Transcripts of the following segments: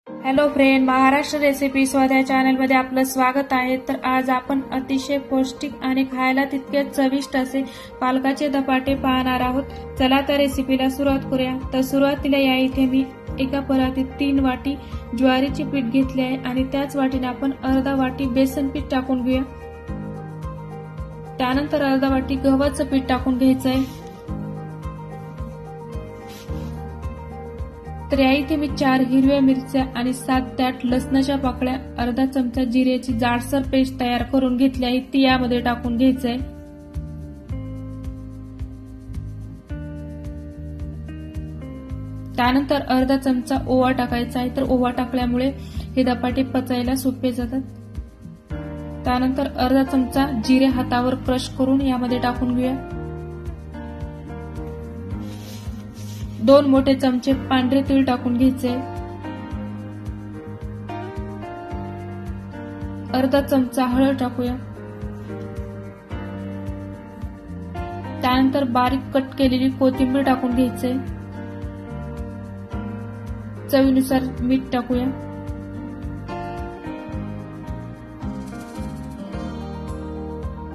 Hello friend, Maharashtra recipe स्वाध्याय channel मध्ये आपलं स्वागत आहे। तर आज आपण अतिशय पौष्टिक आणि खायला तितके चविष्ट असे पालकाचे धपाटे पाहणार आहोत। चला तर रेसिपीला सुरुवात करूया। तर सुरुवातीला या इथे मी एका परातीत 3 वाटी ज्वारीचे पीठ घेतले आहे आणि त्याच वाटीने आपण अर्धा वाटी बेसन पीठ टाकून घेऊया। त्यानंतर अर्धा वाटी गव्हाचं पीठ टाकून घ्यायचं आहे। तर या इथे मी 4 हिरव्या मिरच्या आणि 7 ते 8 लसणाच्या पाकळ्या, अर्धा चमचा जिऱ्याची जाडसर पेस्ट तयार करून घेतली आहे, ती यामध्ये टाकून घ्यायचं आहे। त्यानंतर अर्धा चमचा ओवा टाकायचा आहे। तर ओवा टाकल्यामुळे हे धपाटे पचायला सोपे जातात। त्यानंतर अर्धा चमचा जिरे हातावर क्रश करून यामध्ये टाकून घेऊया। 2 मोठे चमचे पांढरे तीळ टाकून घ्यायचे। अर्धा चमचा हळद टाकूया। त्यानंतर बारीक कट केलेली कोथिंबीर टाकून घ्यायचे। चवीनुसार मीठ टाकूया।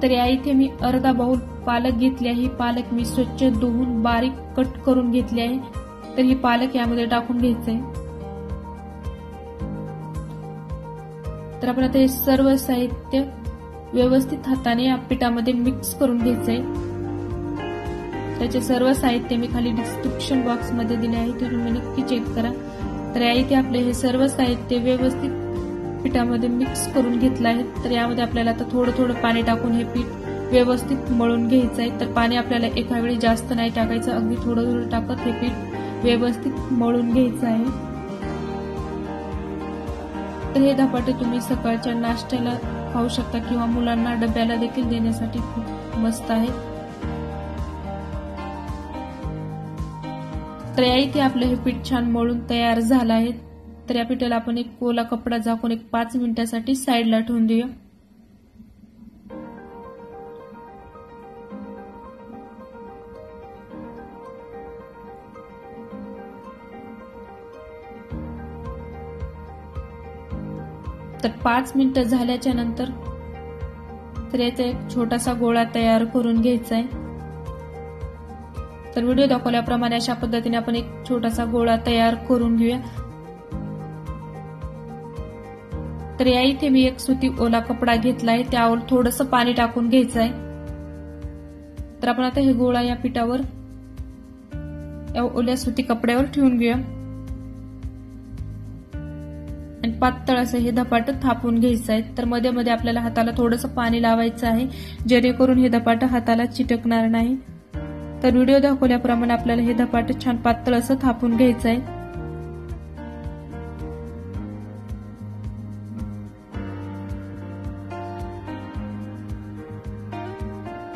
तर या इथे मी अर्धा बाउल पालक घेतली आहे। ही पालक मी स्वच्छ धुवून बारीक कट करून घेतली आहे। तर ही पालक यामध्ये टाकून घ्यायचंय। तर आपण आता हे सर्व साहित्य व्यवस्थित हाताने या पिठामध्ये मिक्स करून घ्यायचंय। त्याचे सर्व साहित्य मी खाली डिस्क्रिप्शन बॉक्स मध्ये दिले आहे, ते तुम्ही नक्की चेक करा। तर या इथे आपले हे सर्व साहित्य व्यवस्थित पिठामध्ये मिक्स करून घेतलं आहे। तर यामध्ये आपल्याला आता थोडं थोडं पाणी टाकून हे पीठ व्यवस्थित मळून घ्यायचं आहे। तर पाणी आपल्याला एका वेळी जास्त नाही टाकायचं, अगदी थोडं थोडं टाकत हे पीठ व्यवस्थित मळून घ्यायचं आहे। तर हे धपाटे तुम्ही सकाळच्या नाश्त्याला खाऊ शकता किंवा मुलांना डब्याला देखील देण्यासाठी खूप मस्त आहे। तर या इथे आपलं हे पीठ छान मळून तयार झालं आहे। तर या पिठाला आपण एक ओला कपडा झाकून 5 मिनिटांसाठी साईडला ठेवून देऊया। तर 5 मिनिटं झाल्याच्या नंतर तर याचा एक छोटासा गोळा तयार करून घ्यायचा आहे। तर व्हिडिओ दाखवल्याप्रमाणे अशा पद्धतीने आपण एक छोटासा गोळा तयार करून घेऊया। तर या इथे मी एक सुती ओला कपडा घेतला आहे, त्यावर थोडंसं पाणी टाकून घ्यायचं आहे। तर आपण आता हे गोळा या पिठावर या ओल्या सुती कपड्यावर ठेवून घेऊया आणि पातळ असं हे धपाटं थापून घ्यायचं आहे। तर मध्ये मध्ये आपल्याला हाताला थोडंसं पाणी लावायचं आहे, जेणेकरून हे धपाटं हाताला चिटकणार नाही। तर व्हिडिओ दाखवल्याप्रमाणे आपल्याला हे धपाटं छान पातळ असं थापून घ्यायचं आहे।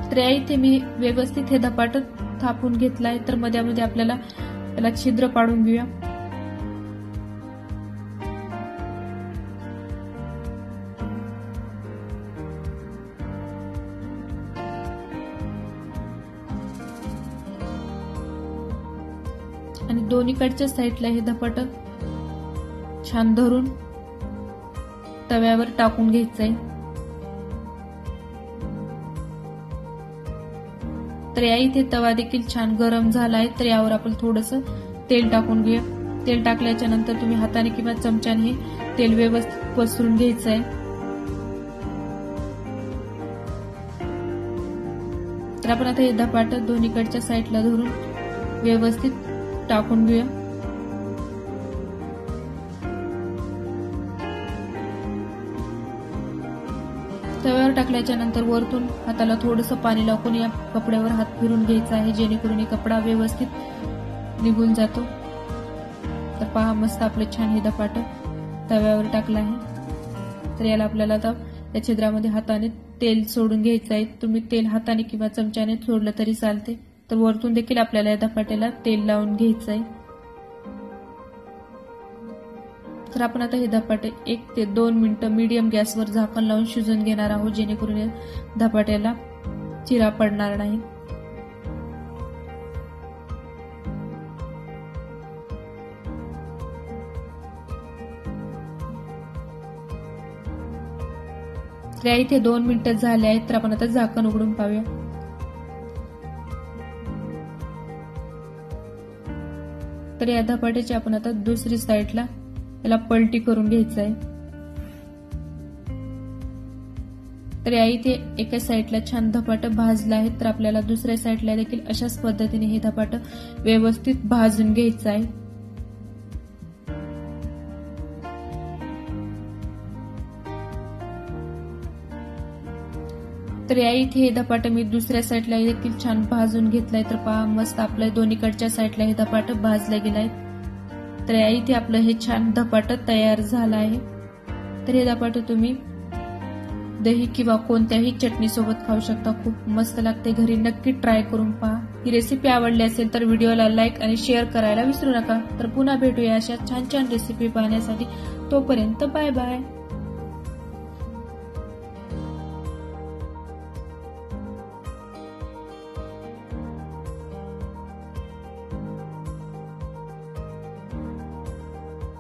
तर या इथे मी व्यवस्थित हे धपाटं थापून घेतलं आहे। तर मध्ये मध्ये आपल्याला त्याला छिद्र पाडून घेऊया। आणि दोन्हीकडच्या साईडला हे धपाटं छान धरून तव्यावर टाकून घ्यायचंय। तर या इथे तवा देखील छान गरम झाला आहे। तर यावर आपण थोडंसं तेल टाकून घेऊया। तेल टाकल्याच्या नंतर तुम्ही हाताने किंवा चमच्याने हे तेल व्यवस्थित पसरून घ्यायचं आहे। तर आपण आता हे धपाटं दोन्हीकडच्या साईडला धरून व्यवस्थित टाकून घेऊया। तव्यावर टाकल्याच्या नंतर वरतून हाताला थोडंसं पाणी लावून या कपड्यावर हात फिरून घ्यायचा आहे, जेणेकरून हे कपडा व्यवस्थित निघून जातो। तर पहा, मस्त आपलं छान हे धपाटं तव्यावर टाकलं आहे। तर याला आपल्याला आता या छिद्रामध्ये हाताने तेल सोडून घ्यायचं आहे। तुम्ही तेल हाताने किंवा चमच्याने सोडलं तरी चालते। तर वरतून देखील आपल्याला या धपाट्याला तेल लावून घ्यायचं आहे। तर आपण आता हे धपाटे 1 ते 2 मिनिटं मीडियम गॅसवर झाकण लावून शिजून घेणार आहोत, जेणेकरून या धपाट्याला चिरा पडणार नाही। तर या इथे 2 मिनिटं झाले आहेत, तर आपण आता झाकण उघडून पाहूया. तर या धपाट्याची आपण आता दुसरी साईडला याला पलटी करून घ्यायचं आहे. तर या इथे एका साईडला छान धपाटं भाजलं आहे, तर आपल्याला दुसऱ्या साईडला देखील अशाच पद्धतीने हे धपाटं व्यवस्थित भाजून घ्यायचं आहे. तर या इथे हे धपाटं मी दुसऱ्या साईडला देखील छान भाजून घेतलंय. तर पहा मस्त आपलं दोन्हीकडच्या साईडला हे धपाटं भाजलं गेलं आहे. तर या इथे आपलं हे छान धपाटं तयार झालं आहे. तर हे धपाटं तुम्ही दही किंवा कोणत्याही चटणी सोबत खाऊ शकता. खूप मस्त लागते. घरी नक्की ट्राय करून पहा. ही रेसिपी आवडली असेल तर व्हिडिओला लाईक आणि शेअर करायला विसरू नका. तर पुन्हा भेटूया अशा छान छान रेसिपी पाहण्यासाठी. तोपर्यंत बाय बाय.